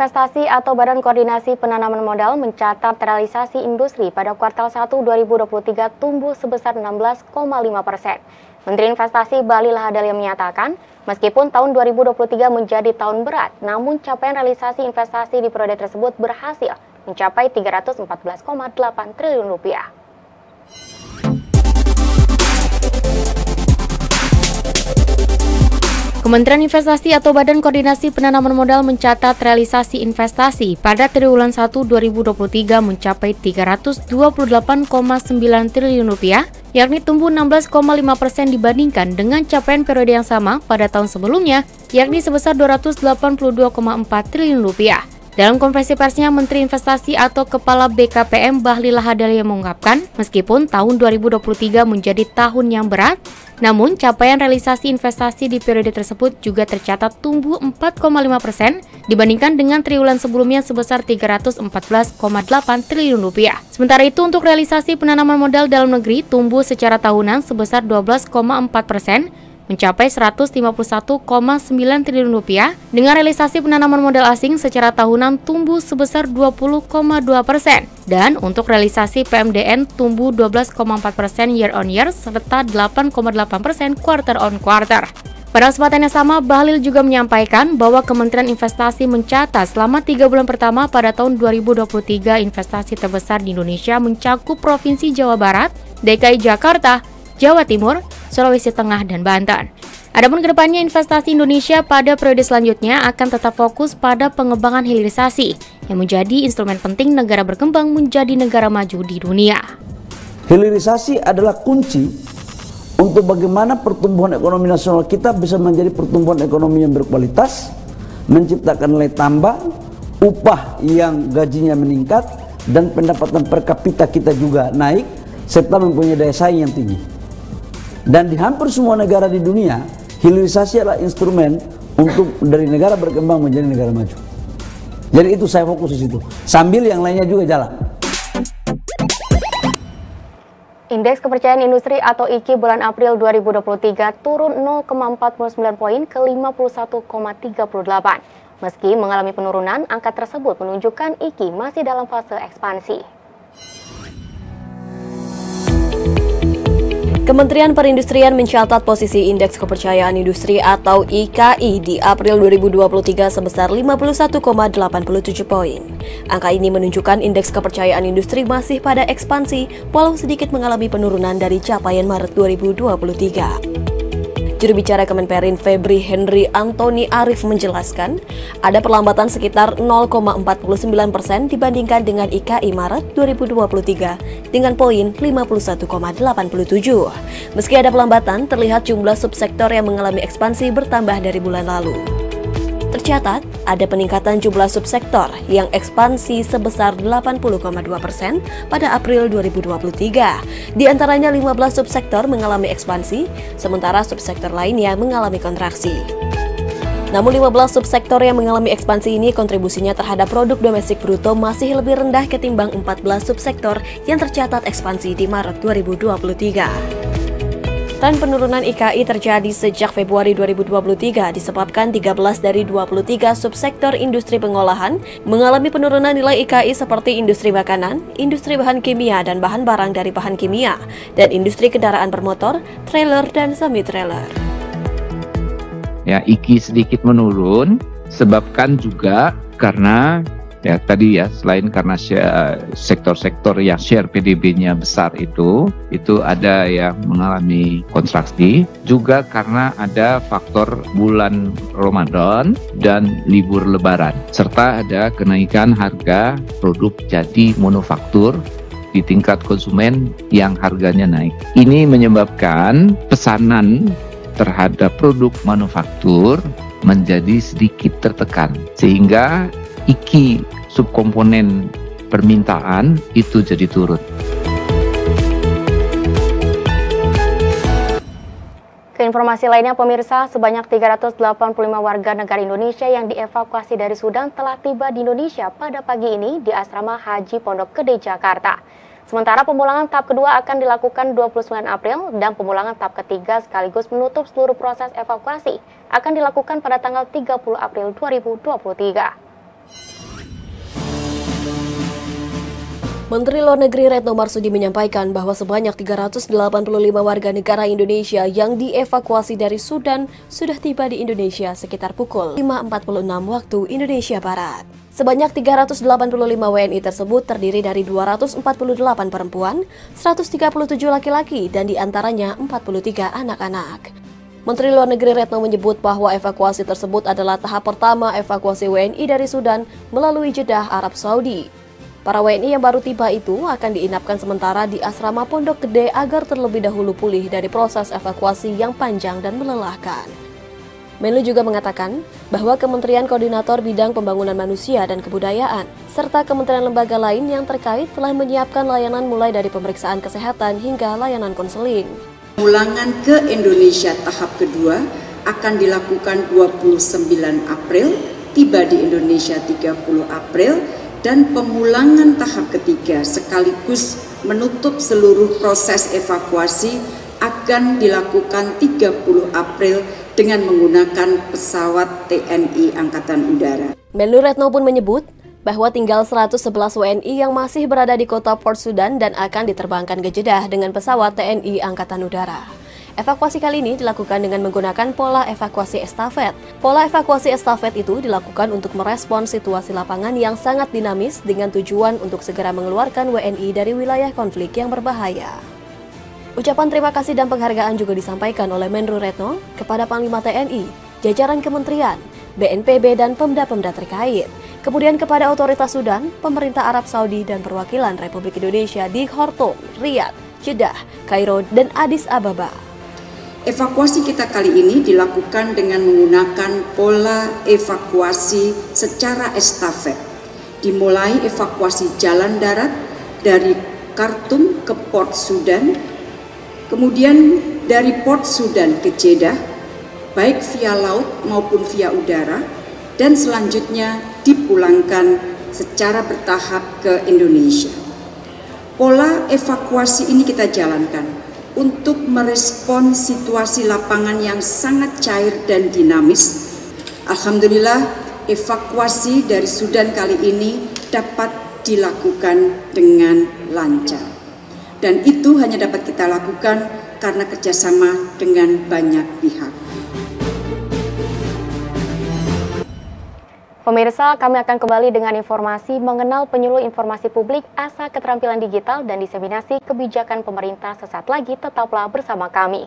Investasi atau Badan Koordinasi Penanaman Modal mencatat realisasi industri pada kuartal 1 2023 tumbuh sebesar 16,5%. Menteri Investasi Bahlil Lahadalia menyatakan, meskipun tahun 2023 menjadi tahun berat, namun capaian realisasi investasi di periode tersebut berhasil mencapai 314,8 triliun rupiah. Kementerian Investasi atau Badan Koordinasi Penanaman Modal mencatat realisasi investasi pada triwulan 1 2023 mencapai 328,9 triliun rupiah, yakni tumbuh 16,5% dibandingkan dengan capaian periode yang sama pada tahun sebelumnya, yakni sebesar 282,4 triliun rupiah. Dalam konferensi persnya, Menteri Investasi atau Kepala BKPM Bahlil Lahadalia mengungkapkan, meskipun tahun 2023 menjadi tahun yang berat, namun capaian realisasi investasi di periode tersebut juga tercatat tumbuh 4,5% dibandingkan dengan triwulan sebelumnya sebesar 314,8 triliun rupiah. Sementara itu untuk realisasi penanaman modal dalam negeri tumbuh secara tahunan sebesar 12,4%, mencapai 151,9 triliun rupiah, dengan realisasi penanaman modal asing secara tahunan tumbuh sebesar 20,2%, dan untuk realisasi PMDN tumbuh 12,4% year on year serta 8,8% quarter on quarter. Pada kesempatan yang sama, Bahlil juga menyampaikan bahwa Kementerian Investasi mencatat selama 3 bulan pertama pada tahun 2023 investasi terbesar di Indonesia mencakup Provinsi Jawa Barat, DKI Jakarta, Jawa Timur, Sulawesi Tengah, dan Banten. Adapun kedepannya investasi Indonesia pada periode selanjutnya akan tetap fokus pada pengembangan hilirisasi yang menjadi instrumen penting negara berkembang menjadi negara maju di dunia. Hilirisasi adalah kunci untuk bagaimana pertumbuhan ekonomi nasional kita bisa menjadi pertumbuhan ekonomi yang berkualitas, menciptakan nilai tambah, upah yang gajinya meningkat, dan pendapatan per kapita kita juga naik, serta mempunyai daya saing yang tinggi. Dan di hampir semua negara di dunia, hilirisasi adalah instrumen untuk dari negara berkembang menjadi negara maju. Jadi itu saya fokus di situ, sambil yang lainnya juga jalan. Indeks Kepercayaan Industri atau IKI bulan April 2023 turun 0,49 poin ke 51,38. Meski mengalami penurunan, angka tersebut menunjukkan IKI masih dalam fase ekspansi. Kementerian Perindustrian mencatat posisi Indeks Kepercayaan Industri atau IKI di April 2023 sebesar 51,87 poin. Angka ini menunjukkan Indeks Kepercayaan Industri masih pada ekspansi walau sedikit mengalami penurunan dari capaian Maret 2023. Juru bicara Kemenperin Febri Henry Antoni Arif menjelaskan, ada perlambatan sekitar 0,49% dibandingkan dengan IKI Maret 2023 dengan poin 51,87. Meski ada pelambatan, terlihat jumlah subsektor yang mengalami ekspansi bertambah dari bulan lalu. Tercatat, ada peningkatan jumlah subsektor yang ekspansi sebesar 80,2% pada April 2023. Di antaranya 15 subsektor mengalami ekspansi, sementara subsektor lainnya mengalami kontraksi. Namun 15 subsektor yang mengalami ekspansi ini kontribusinya terhadap produk domestik bruto masih lebih rendah ketimbang 14 subsektor yang tercatat ekspansi di Maret 2023. Tren penurunan IKI terjadi sejak Februari 2023 disebabkan 13 dari 23 subsektor industri pengolahan mengalami penurunan nilai IKI seperti industri makanan, industri bahan kimia dan bahan barang dari bahan kimia, dan industri kendaraan bermotor, trailer, dan semi-trailer. Ya, IKI sedikit menurun, sebabkan juga karena tadi selain karena sektor-sektor yang share PDB-nya besar itu ada yang mengalami kontraksi, juga karena ada faktor bulan Ramadan dan libur Lebaran, serta ada kenaikan harga produk jadi manufaktur di tingkat konsumen yang harganya naik. Ini menyebabkan pesanan terhadap produk manufaktur menjadi sedikit tertekan, sehingga IKI subkomponen permintaan itu jadi turun. Ke informasi lainnya, pemirsa, sebanyak 385 warga negara Indonesia yang dievakuasi dari Sudan telah tiba di Indonesia pada pagi ini di Asrama Haji Pondok Gede, Jakarta. Sementara pemulangan tahap kedua akan dilakukan 29 April dan pemulangan tahap ketiga sekaligus menutup seluruh proses evakuasi akan dilakukan pada tanggal 30 April 2023. Menteri Luar Negeri Retno Marsudi menyampaikan bahwa sebanyak 385 warga negara Indonesia yang dievakuasi dari Sudan sudah tiba di Indonesia sekitar pukul 5.46 waktu Indonesia Barat. Sebanyak 385 WNI tersebut terdiri dari 248 perempuan, 137 laki-laki, dan diantaranya 43 anak-anak. Menteri Luar Negeri Retno menyebut bahwa evakuasi tersebut adalah tahap pertama evakuasi WNI dari Sudan melalui Jeddah, Arab Saudi. Para WNI yang baru tiba itu akan diinapkan sementara di asrama Pondok Gede agar terlebih dahulu pulih dari proses evakuasi yang panjang dan melelahkan. Menlu juga mengatakan bahwa Kementerian Koordinator Bidang Pembangunan Manusia dan Kebudayaan serta kementerian lembaga lain yang terkait telah menyiapkan layanan mulai dari pemeriksaan kesehatan hingga layanan konseling. Pemulangan ke Indonesia tahap kedua akan dilakukan 29 April, tiba di Indonesia 30 April, dan pemulangan tahap ketiga sekaligus menutup seluruh proses evakuasi akan dilakukan 30 April dengan menggunakan pesawat TNI Angkatan Udara. Menlu Retno pun menyebut bahwa tinggal 111 WNI yang masih berada di kota Port Sudan dan akan diterbangkan ke Jeddah dengan pesawat TNI Angkatan Udara. Evakuasi kali ini dilakukan dengan menggunakan pola evakuasi estafet. Pola evakuasi estafet itu dilakukan untuk merespon situasi lapangan yang sangat dinamis dengan tujuan untuk segera mengeluarkan WNI dari wilayah konflik yang berbahaya. Ucapan terima kasih dan penghargaan juga disampaikan oleh Menlu Retno kepada Panglima TNI, jajaran kementerian, BNPB dan pemda-pemda terkait. Kemudian kepada otoritas Sudan, pemerintah Arab Saudi dan perwakilan Republik Indonesia di Khartoum, Riyadh, Jeddah, Kairo, dan Addis Ababa. Evakuasi kita kali ini dilakukan dengan menggunakan pola evakuasi secara estafet. Dimulai evakuasi jalan darat dari Khartoum ke Port Sudan, kemudian dari Port Sudan ke Jeddah, baik via laut maupun via udara, dan selanjutnya dipulangkan secara bertahap ke Indonesia. Pola evakuasi ini kita jalankan untuk merespon situasi lapangan yang sangat cair dan dinamis. Alhamdulillah, evakuasi dari Sudan kali ini dapat dilakukan dengan lancar. Dan itu hanya dapat kita lakukan karena kerjasama dengan banyak pihak. Pemirsa, kami akan kembali dengan informasi mengenal penyuluh informasi publik, asa keterampilan digital, dan diseminasi kebijakan pemerintah sesaat lagi. Tetaplah bersama kami.